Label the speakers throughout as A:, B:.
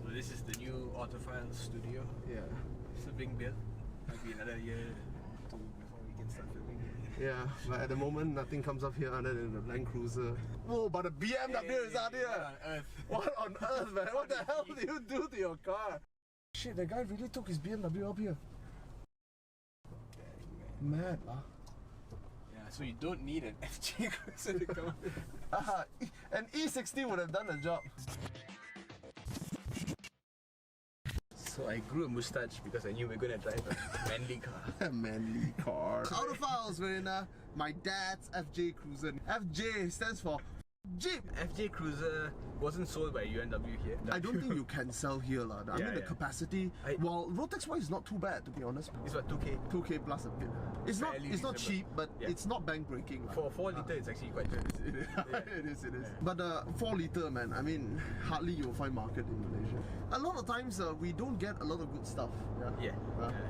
A: So this is the new Autophiles studio.
B: Yeah.
A: Still being built. Might be another year or two before we can start filming.
B: Yeah, but at the moment nothing comes up here other than the Land Cruiser. Whoa, but the BMW is out here!
A: What on earth?
B: What on earth, man? What the hell did you do to your car? Shit, that guy really took his BMW up here. Mad, huh?
A: Yeah, so you don't need an FJ Cruiser to come up.
B: An E60 would have done the job.
A: So I grew a moustache because I knew we were going to drive a manly car.
B: A manly car. Autophiles, Verena. My dad's FJ Cruiser. FJ stands for Jeep.
A: FJ Cruiser wasn't sold by UNW here.
B: I don't think you can sell here, lah. I mean, the capacity. Well, Rotex wise is not too bad, to be honest.
A: It's what, 2K?
B: 2K plus a bit. It's not cheap, but it's not bank breaking.
A: For a 4 litre, it's actually quite good.
B: It is. But 4 litre, man, I mean, hardly you'll find market in Malaysia. A lot of times we don't get a lot of good stuff.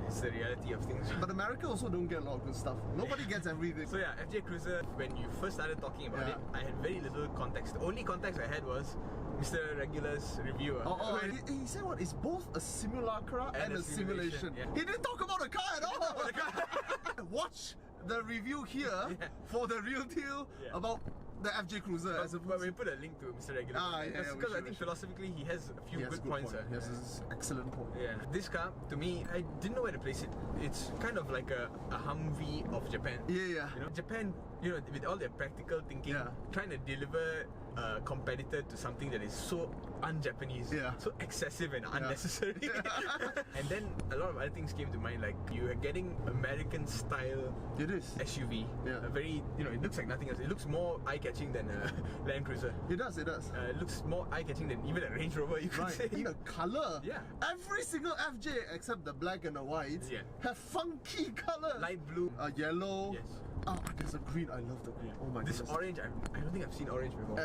A: It's the reality of things.
B: But America also don't get a lot of good stuff. Nobody gets everything.
A: So yeah, FJ Cruiser, when you first started talking about it, I had very little context. The only context I had was Mr. Regular's reviewer.
B: He said what? It's both a simulacra and a simulation.
A: Yeah.
B: He didn't talk about the car at all! Watch the review here for the real deal about the FJ Cruiser.
A: But we put a link to Mr. Regular. Because I think philosophically he has a few good points.
B: He has an excellent point.
A: Yeah. This car, to me, I didn't know where to place it. It's kind of like a Humvee of Japan.
B: Yeah.
A: You know, Japan, you know, with all their practical thinking, trying to deliver a competitor to something that is so un-Japanese, so excessive and unnecessary. And then a lot of other things came to mind, like you are getting American style SUV. A very, you know, it looks like nothing else. It looks more eye-catching than a Land Cruiser.
B: It does.
A: It looks more eye-catching than even a Range Rover, you could say.
B: And the colour.
A: Yeah.
B: Every single FJ except the black and the white have funky colours.
A: Light blue.
B: Yellow.
A: Yes.
B: There's a green. I love the green. Oh my god.
A: This orange, I don't think I've seen orange before.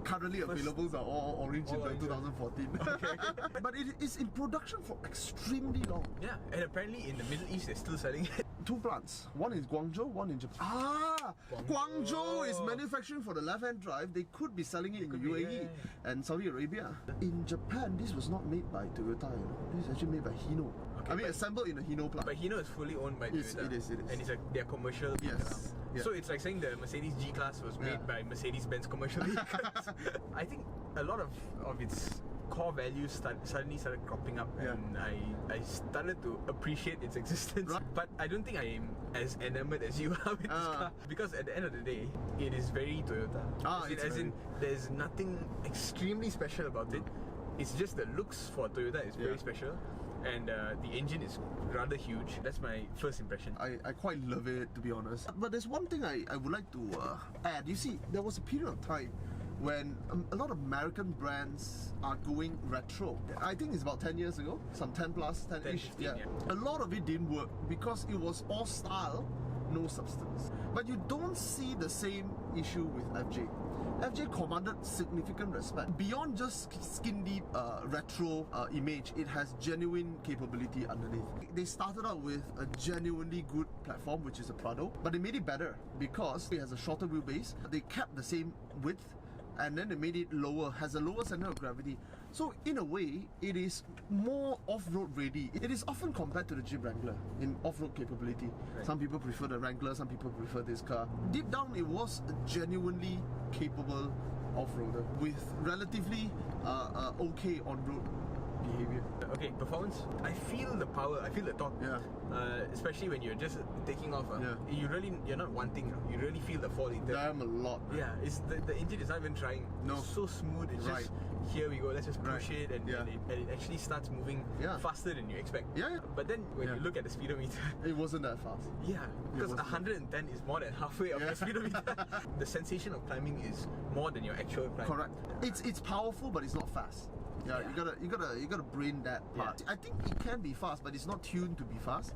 B: Currently availables are all orange in 2014.
A: Okay.
B: But it is in production for extremely long.
A: Yeah, and apparently in the Middle East they're still selling it.
B: 2 plants. One in Guangzhou, one in Japan. Guangzhou is manufacturing for the left-hand drive. They could be selling it in UAE and Saudi Arabia. In Japan, this was not made by Toyota. You know? This is actually made by Hino. Okay, I mean, assembled in a Hino plant.
A: But Hino is fully owned by Toyota.
B: It is.
A: And it's their commercial.
B: Yes.
A: So it's like saying the Mercedes G-Class was made by Mercedes-Benz commercial vehicles. I think a lot of its core values suddenly started cropping up, and I started to appreciate its existence. But I don't think I am as enamored as you are with this car, because at the end of the day, it is very Toyota. As in, there's nothing extremely special about it. It's just the looks for Toyota is very special. And the engine is rather huge. That's my first impression.
B: I quite love it, to be honest. But there's one thing I would like to add. You see, there was a period of time when a lot of American brands are going retro. I think it's about 10 years ago, some 10 plus, 10-ish. A lot of it didn't work because it was all style, no substance. But you don't see the same issue with FJ. FJ commanded significant respect. Beyond just skin deep retro image, it has genuine capability underneath. They started out with a genuinely good platform, which is a Prado, but they made it better because it has a shorter wheelbase. They kept the same width, and then they made it lower, has a lower center of gravity. So in a way, it is more off-road ready. It is often compared to the Jeep Wrangler in off-road capability. Some people prefer the Wrangler, some people prefer this car. Deep down, it was a genuinely capable off-roader with relatively okay on-road behavior.
A: Okay, performance. I feel the power, I feel the torque. Especially when you're just taking off. You're not wanting. You really feel the 4 litre.
B: Damn a lot.
A: Yeah, it's the engine is not even trying. No. It's so smooth. It's just here we go. Let's just push it, and it actually starts moving faster than you expect. But then when you look at the speedometer,
B: it wasn't that fast.
A: Yeah, because 110 is more than halfway of your speedometer. The sensation of climbing is more than your actual climb.
B: Correct. It's powerful, but it's not fast. You gotta brain that part. I think it can be fast, but it's not tuned to be fast.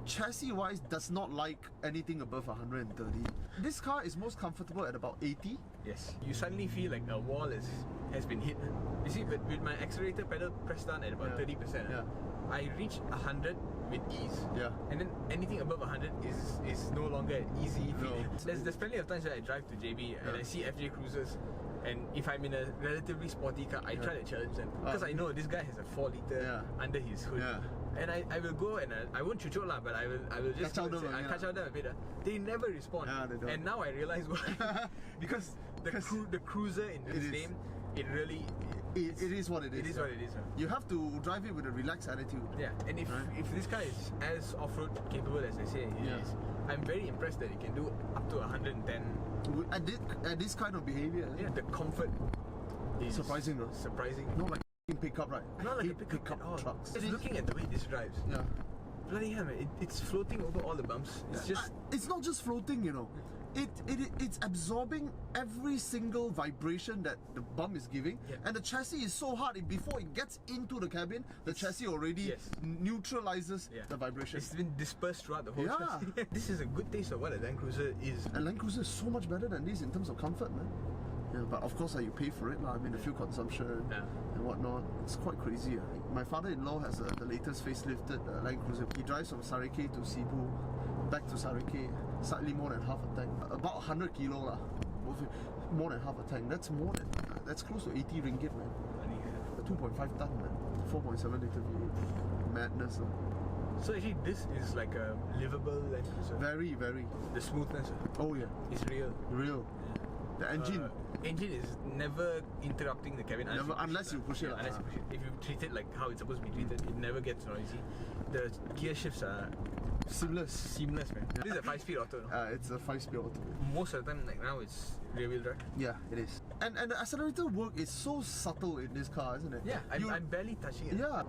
B: Chassis wise does not like anything above 130. This car is most comfortable at about 80.
A: Yes. You suddenly feel like a wall has been hit. You see, with my accelerator pedal pressed down at about 30%, I reach 100 with ease. And then anything above 100 is no longer an easy feeling. There's plenty of times that I drive to JB and I see FJ Cruisers And if I'm in a relatively sporty car, I try to challenge them because I know this guy has a 4 liter under his hood. And I will go and I won't chucho lah, but I will just
B: catch out them,
A: catch out them a bit. They never respond.
B: They don't.
A: And now I realize why. Because the cruiser in this name, it really
B: it is what it is.
A: It is what it is.
B: You have to drive it with a relaxed attitude.
A: Yeah, and if this car is as off-road capable as they say it is, I'm very impressed that it can do up to 110.
B: At this kind of behavior.
A: Yeah, the comfort is
B: surprising.
A: Surprising.
B: Not like pickup, right?
A: Not like a pickup at all.
B: Trucks.
A: Just looking at the way this drives.
B: Yeah.
A: Bloody hell, man! It's floating over all the bumps. It's just.
B: It's not just floating, you know. It's absorbing every single vibration that the bump is giving, and the chassis is so hard. Before it gets into the cabin, the chassis already neutralizes the vibration.
A: It's been dispersed throughout the whole chassis. This is a good taste of what a Land Cruiser is.
B: A Land Cruiser is so much better than this in terms of comfort, man. Yeah, but of course, you pay for it, I mean, the fuel consumption and whatnot. It's quite crazy. My father-in-law has the latest facelifted Land Cruiser. He drives from Sarike to Cebu, back to Sarike, slightly more than half a tank. About 100 kilo lah. More than half a tank. That's close to 80 ringgit, man. 2.5 ton, man. 4.7 liter V8. Madness.
A: So actually, this is like a livable Land Cruiser.
B: Very, very.
A: The smoothness.
B: Oh yeah.
A: It's real.
B: Real. The engine.
A: Engine is never interrupting the cabin
B: unless you push it.
A: Unless you push it. If you treat it like how it's supposed to be treated, it never gets noisy. The gear shifts are
B: seamless,
A: man. This is a 5-speed auto. No?
B: It's a 5-speed auto.
A: Most of the time, like now, it's rear-wheel drive.
B: Yeah, it is. And the accelerator work is so subtle in this car, isn't it?
A: Yeah, I'm barely touching it.
B: Yeah.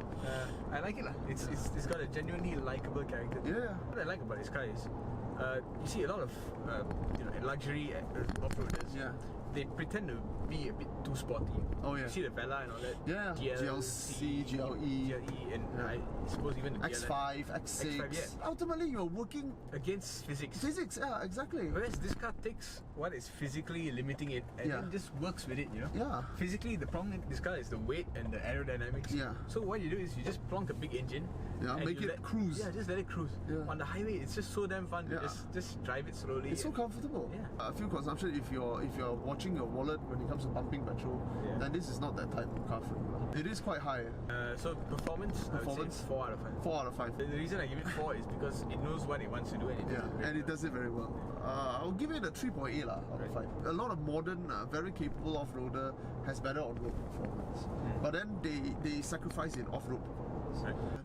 A: I like it lah. It's got a genuinely likable character.
B: Yeah.
A: What I like about this car is, you see a lot of luxury off-roaders. They pretend to be a bit too sporty.
B: Oh yeah.
A: You see the Vela and all that.
B: Yeah. GLC, GLE,
A: and I suppose even the
B: X5, X6. Ultimately, you're working
A: against physics.
B: Physics, yeah, exactly.
A: Whereas this car takes what is physically limiting it and then just works with it, you know?
B: Yeah.
A: Physically, the problem with this car is the weight and the aerodynamics.
B: Yeah.
A: So what you do is you just plonk a big engine.
B: Yeah, make it cruise.
A: Yeah, just let it cruise. Yeah. On the highway, it's just so damn fun to just drive it slowly.
B: It's so comfortable.
A: Yeah.
B: Fuel consumption, if you're watching your wallet when it comes to pumping petrol, then this is not that type of car for you. It is quite high.
A: So performance, I would say 4 out of 5.
B: 4 out of 5.
A: The reason I give it 4 is because it knows what it wants to do and it does it very well.
B: I'll give it a 3.8 out of 5. A lot of modern, very capable off-roader has better on-road performance. But then they sacrifice in off-road performance.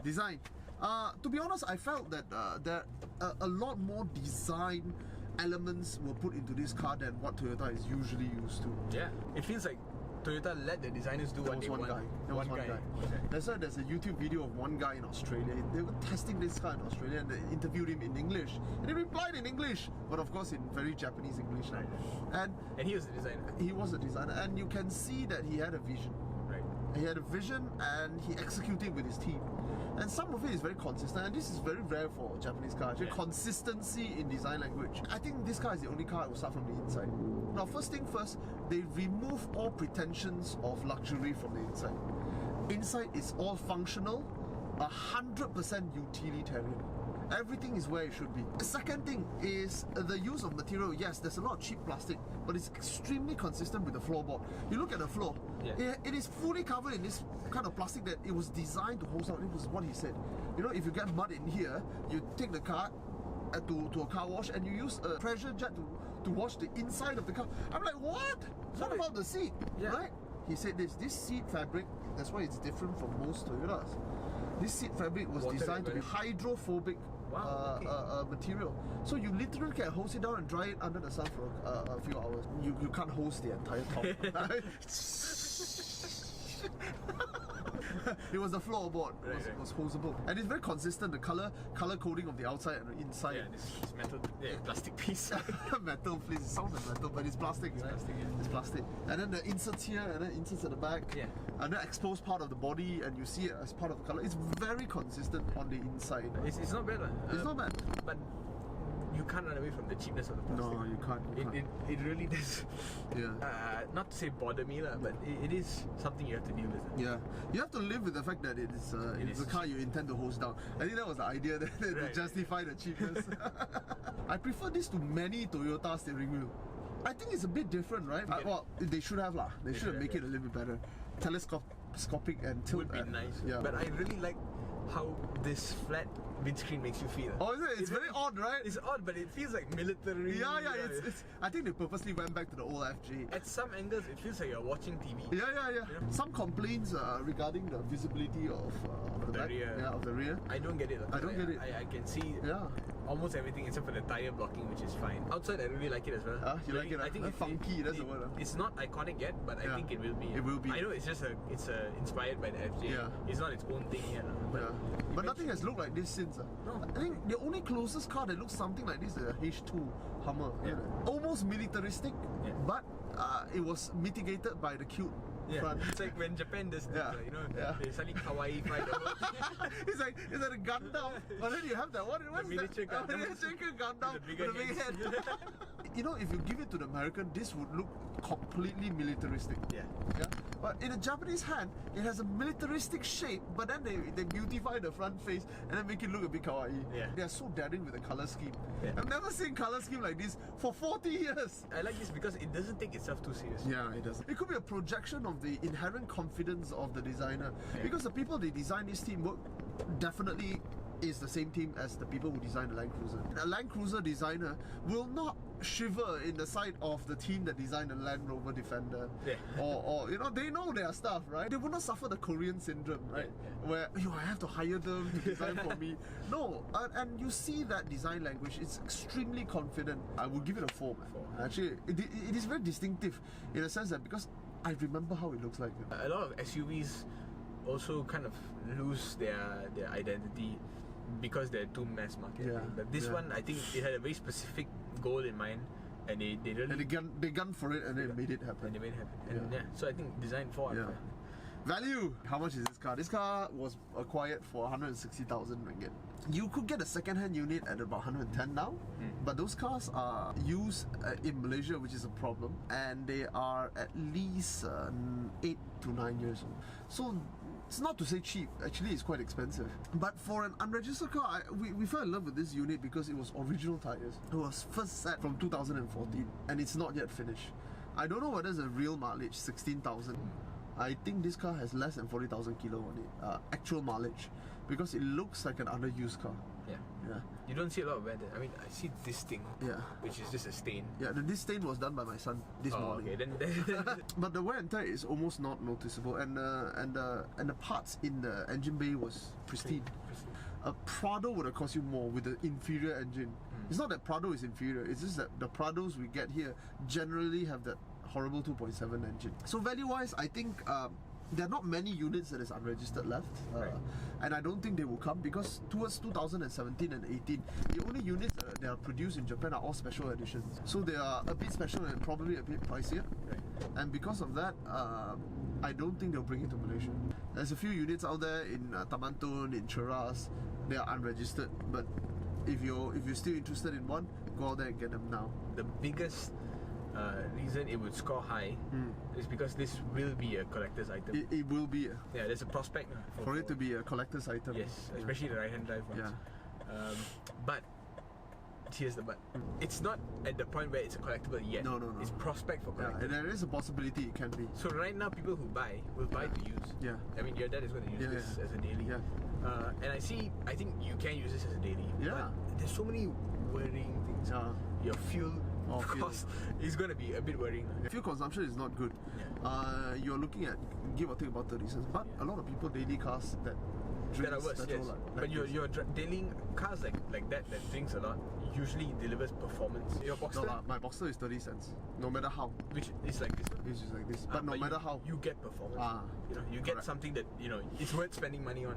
B: Design. To be honest, I felt that there a lot more design elements were put into this car than what Toyota is usually used to.
A: Yeah, it feels like Toyota let the designers do what they want.
B: There was one guy. That's why there's a YouTube video of one guy in Australia. They were testing this car in Australia and they interviewed him in English. And he replied in English, but of course in very Japanese English. And
A: he was the designer.
B: He was a designer, and you can see that he had a vision. He had a vision and he executed with his team. And some of it is very consistent, and this is very rare for a Japanese car. Consistency in design language. I think this car is the only car that will start from the inside. Now, first thing first, they remove all pretensions of luxury from the inside. Inside is all functional, 100% utilitarian. Everything is where it should be. The second thing is the use of material. Yes, there's a lot of cheap plastic, but it's extremely consistent with the floorboard. You look at the floor, it is fully covered in this kind of plastic that it was designed to hold out. It was what he said. You know, if you get mud in here, you take the car to a car wash and you use a pressure jet to wash the inside of the car. I'm like, what? What about the seat? Right? He said this seat fabric, that's why it's different from most Toyotas. This seat fabric was designed to be hydrophobic material. So you literally can hose it down and dry it under the sun for a few hours. You can't hose the entire top. It was the floorboard. It was hosable. And it's very consistent, the color coding of the outside and the inside.
A: Yeah, this metal, plastic piece.
B: Metal piece. It sounds like metal, but it's plastic. It's plastic. And then the inserts here, and then inserts at the back. Yeah. And then exposed part of the body, and you see it as part of the color. It's very consistent on the inside.
A: It's not bad.
B: It's not bad.
A: But you can't run away from the cheapness of the plastic.
B: No, you can't.
A: It really does.
B: Yeah.
A: Not to say bother me, but it is something you have to deal with.
B: Yeah. You have to live with the fact that it's a car you intend to hose down. I think that was the idea that to justify the cheapness. I prefer this to many Toyota steering wheel. I think it's a bit different, right? Well, they should have lah. They should make it a little bit better. Telescopic and tilt.
A: Would be nice.
B: Yeah.
A: But I really like how this flat windscreen makes you feel.
B: Oh, is it? It's very odd, right?
A: It's odd, but it feels like military.
B: Yeah. It's. I think they purposely went back to the old FJ.
A: At some angles, it feels like you're watching TV.
B: Yeah.
A: You know?
B: Some complaints regarding the visibility of the back,
A: rear.
B: Yeah, of the rear.
A: I don't get it.
B: I don't get it.
A: I can see
B: Yeah.
A: almost everything except for the tire blocking, which is fine. Outside, I really like it as well.
B: You like it?
A: I think
B: funky. That's the word.
A: It's not iconic yet, but I think it will be.
B: It will be.
A: I know it's just inspired by the FJ.
B: Yeah.
A: It's not its own thing yet.
B: But nothing has looked like this since.
A: No.
B: I think the only closest car that looks something like this is a H2 Hummer.
A: Yeah.
B: Almost militaristic,
A: Yeah.
B: but it was mitigated by the cute front.
A: It's like when Japan does this, they suddenly kawaii fly the whole thing.
B: It's like a Gundam, but then you have that one. What's
A: miniature
B: that?
A: Gundam.
B: Miniature Gundam
A: With
B: with
A: the
B: a
A: bigger
B: big head.
A: heads.
B: You know, if you give it to the American, this would look completely militaristic.
A: Yeah.
B: But in a Japanese hand, it has a militaristic shape, but then they beautify the front face and then make it look a bit kawaii.
A: Yeah.
B: They are so daring with the color scheme.
A: Yeah.
B: I've never seen color scheme like this for 40 years.
A: I like this because it doesn't take itself too seriously.
B: Yeah, it does. It could be a projection of the inherent confidence of the designer.
A: Yeah.
B: Because the people they design this team work definitely is the same team as the people who design the Land Cruiser. A Land Cruiser designer will not shiver in the sight of the team that designed the Land Rover Defender.
A: Yeah.
B: Or they know their stuff, right? They will not suffer the Korean syndrome, right? Where I have to hire them to design for me. No, and you see that design language. It's extremely confident. I would give it a 4, man.
A: 4.
B: Actually, it is very distinctive in a sense that because I remember how it looks like.
A: A lot of SUVs also kind of lose their identity because they're too mass market.
B: Yeah.
A: But this one, I think it had a very specific goal in mind, and they really
B: And they gunned for it and they made it happen.
A: and they made it happen. And so I think design 4 out of 5.
B: Value! How much is this car? This car was acquired for 160,000 ringgit. You could get a second-hand unit at about 110 now, but those cars are used in Malaysia, which is a problem, and they are at least 8 to 9 years old. So it's not to say cheap, actually it's quite expensive. But for an unregistered car, we fell in love with this unit because it was original tires. It was first set from 2014 and it's not yet finished. I don't know whether it's a real mileage, 16,000. I think this car has less than 40,000 kilo on it, actual mileage, because it looks like an underused car.
A: Yeah. You don't see a lot of wear there. I mean, I see this thing, which is just a stain.
B: Yeah, this stain was done by my son this morning.
A: Okay, then
B: But the wear and tear is almost not noticeable, and the parts in the engine bay was pristine. A Prado would have cost you more with the inferior engine. It's not that Prado is inferior, it's just that the Prados we get here generally have that horrible 2.7 engine. So value-wise, I think there are not many units that is unregistered left, and I don't think they will come because towards 2017 and 18, the only units that are produced in Japan are all special editions. So they are a bit special and probably a bit pricier. And because of that, I don't think they'll bring it to Malaysia. There's a few units out there in Tamantun, in Cheras. They are unregistered, but if you're still interested in one, go out there and get them now.
A: The biggest reason it would score high is because this will be a collector's item.
B: It will be
A: there's a prospect
B: for it to be a collector's item.
A: Yes, especially the right-hand drive ones. But here's the but. It's not at the point where it's a collectible yet.
B: No.
A: It's prospect for collectible.
B: And there is a possibility it can be.
A: So right now, people who buy will buy to use.
B: Yeah.
A: I mean, your dad is going to use this as a daily.
B: Yeah.
A: And I think you can use this as a daily.
B: Yeah.
A: But there's so many worrying things. Your fuel cost is going to be a bit worrying.
B: Fuel consumption is not good. You're looking at give or take about 30 cents. But a lot of people daily cars that drinks
A: are worse,
B: petrol
A: yes.
B: like
A: But your daily cars like that drinks a lot usually delivers performance. Your Boxster,
B: no, my Boxster is 30 cents. No matter how.
A: which is like this.
B: It's just like this. But no matter how.
A: You get performance. You get something that it's worth spending money on.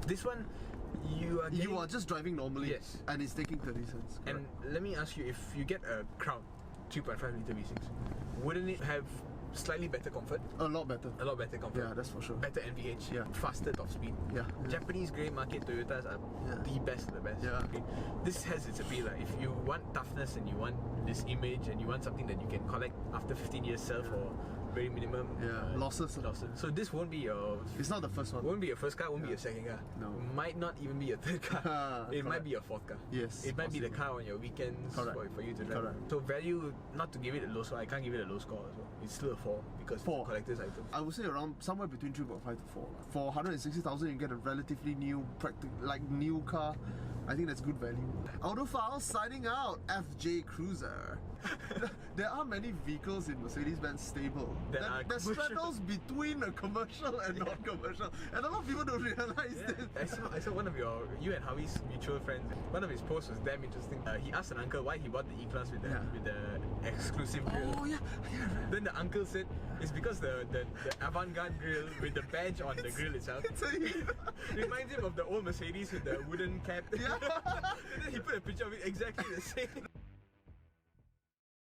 A: This one, you
B: are just driving normally.
A: Yes.
B: And it's taking 30 cents. Correct.
A: And let me ask you, if you get a Crown 3.5 litre V6, wouldn't it have slightly better comfort?
B: A lot better.
A: A lot better comfort.
B: Yeah, that's for sure.
A: Better NVH.
B: Yeah.
A: Faster top speed.
B: Yeah.
A: Japanese grey market Toyotas are the best of the best.
B: Yeah.
A: Okay. This has its appeal. If you want toughness and you want this image and you want something that you can collect after 15 years, sell for very minimum
B: losses.
A: So this won't be your
B: It's not the first one.
A: won't be your first car, won't be your second car.
B: No.
A: Might not even be your third car. It might
B: Correct.
A: be your fourth car.
B: Yes,
A: It might be the
B: possibly.
A: car on your weekends for you to drive.
B: Correct.
A: So value, not to give it a low score, I can't give it a low score as well. It's still a 4 because it's a collector's item.
B: I would say around somewhere between 3.5 to 4. For 160,000, you get a relatively new, new car. I think that's good value. Autophiles signing out. FJ Cruiser. There are many vehicles in Mercedes-Benz stable that straddles between a commercial and non-commercial, and a lot of people don't realize this.
A: I saw one of you and Howie's mutual friends. One of his posts was damn interesting. He asked an uncle why he bought the E-Class with the exclusive grill.
B: Oh yeah.
A: Then the uncle said it's because the avant-garde grill with the badge on the grill itself. Reminds him of the old Mercedes with the wooden cap.
B: Yeah.
A: And then he put a picture of it exactly the same.